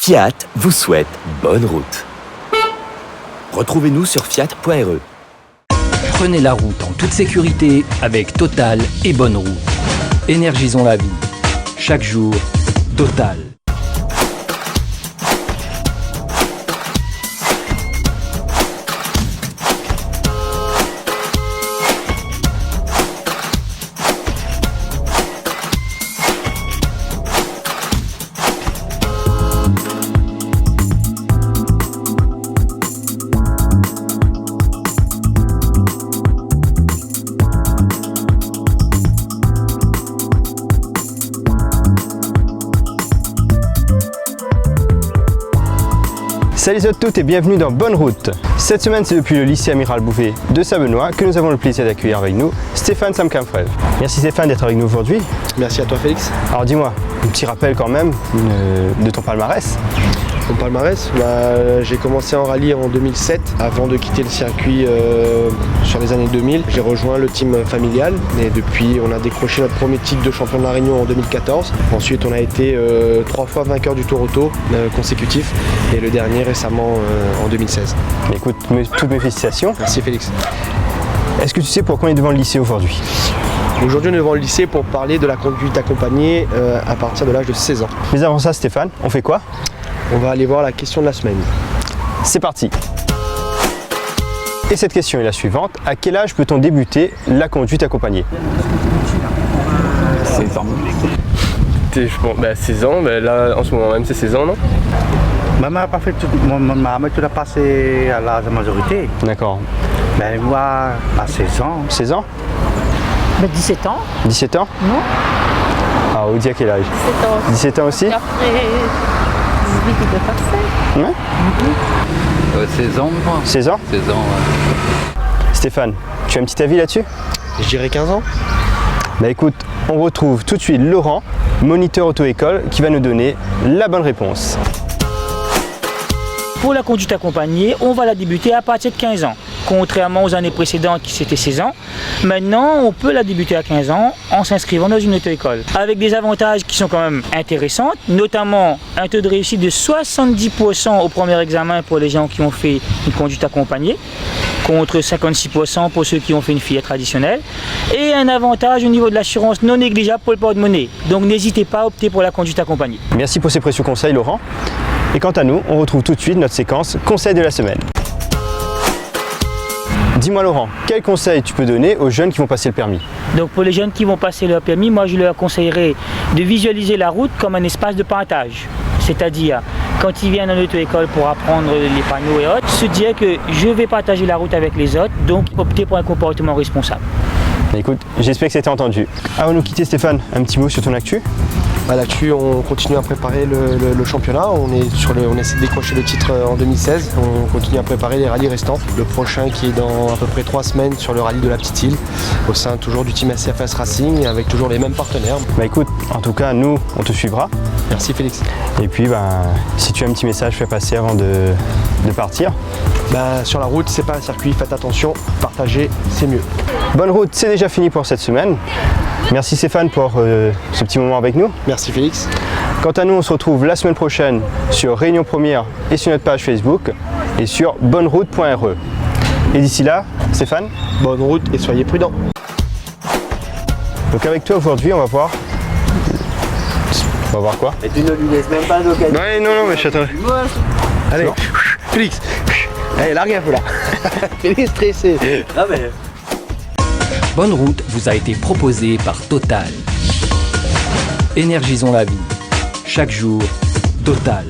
Fiat vous souhaite bonne route. Retrouvez-nous sur fiat.re. Prenez la route en toute sécurité avec Total et Bonne Route. Énergisons la vie. Chaque jour, Total. Salut à toutes et bienvenue dans Bonne Route. Cette semaine, c'est depuis le lycée Amiral Bouvet de Saint-Benoît que nous avons le plaisir d'accueillir avec nous Stéphane Samkamfrev. Merci Stéphane d'être avec nous aujourd'hui. Merci à toi Félix. Alors dis-moi, un petit rappel quand même de ton palmarès. Mon palmarès, j'ai commencé en rallye en 2007 avant de quitter le circuit sur les années 2000. J'ai rejoint le team familial et depuis on a décroché notre premier titre de champion de la Réunion en 2014. Ensuite on a été 3 fois vainqueur du Tour Auto consécutif et le dernier récemment en 2016. Écoute, toutes mes félicitations. Merci Félix. Est-ce que tu sais pourquoi on est devant le lycée aujourd'hui? Aujourd'hui on est devant le lycée pour parler de la conduite accompagnée à partir de l'âge de 16 ans. Mais avant ça Stéphane, on fait quoi? On va aller voir la question de la semaine. C'est parti. Et cette question est la suivante. À quel âge peut-on débuter la conduite accompagnée? 16 ans. 16 ans, là en ce moment même c'est 16 ans, non? Maman n'a pas fait tout, maman tu l'as passé à l'âge de majorité. D'accord. Mais moi, à 16 ans. 16 ans? 17 ans. 17 ans? Non. Ah, Audi à quel âge? 17 ans. 17 ans aussi? Et après 18 il peut passer. Ouais. 16 ans, moi. 16 ans? 16 ans, ouais. Stéphane, tu as un petit avis là-dessus? Je dirais 15 ans. Bah écoute, on retrouve tout de suite Laurent, moniteur auto-école, qui va nous donner la bonne réponse. Pour la conduite accompagnée, on va la débuter à partir de 15 ans. Contrairement aux années précédentes qui c'était 16 ans, maintenant on peut la débuter à 15 ans en s'inscrivant dans une auto-école. Avec des avantages qui sont quand même intéressants, notamment un taux de réussite de 70% au premier examen pour les gens qui ont fait une conduite accompagnée, contre 56% pour ceux qui ont fait une filière traditionnelle, et un avantage au niveau de l'assurance non négligeable pour le porte-monnaie. Donc n'hésitez pas à opter pour la conduite accompagnée. Merci pour ces précieux conseils Laurent. Et quant à nous, on retrouve tout de suite notre séquence conseil de la semaine. Dis-moi Laurent, quel conseil tu peux donner aux jeunes qui vont passer le permis? Donc pour les jeunes qui vont passer leur permis, moi je leur conseillerais de visualiser la route comme un espace de partage. C'est-à-dire, quand ils viennent en auto-école pour apprendre les panneaux et autres, se dire que je vais partager la route avec les autres, donc opter pour un comportement responsable. Écoute, j'espère que c'était entendu. Avant de nous quitter Stéphane, un petit mot sur ton actu? Là-dessus, on continue à préparer le championnat. On essaie de décrocher le titre en 2016. On continue à préparer les rallyes restants. Le prochain qui est dans à peu près 3 semaines sur le rallye de la Petite Île, au sein toujours du team SCFS Racing, avec toujours les mêmes partenaires. Bah écoute, en tout cas, nous, on te suivra. Merci Félix. Et puis, si tu as un petit message, fais passer avant de partir. Sur la route, c'est pas un circuit, faites attention, partager, c'est mieux. Bonne route, c'est déjà fini pour cette semaine. Merci Stéphane pour ce petit moment avec nous. Merci Félix. Quant à nous, on se retrouve la semaine prochaine sur Réunion Première et sur notre page Facebook et sur bonneroute.re. Et d'ici là, Stéphane, bonne route et soyez prudents. Donc avec toi aujourd'hui, on va voir... On va voir quoi? Et tu ne lui laisses même pas d'occasion. Ouais, non, mais je t'attends. Allez, bon Félix. Allez, largue un peu là. Félix stressé. Ah mais... Bonne Route vous a été proposée par Total. Énergisons la vie. Chaque jour, Total.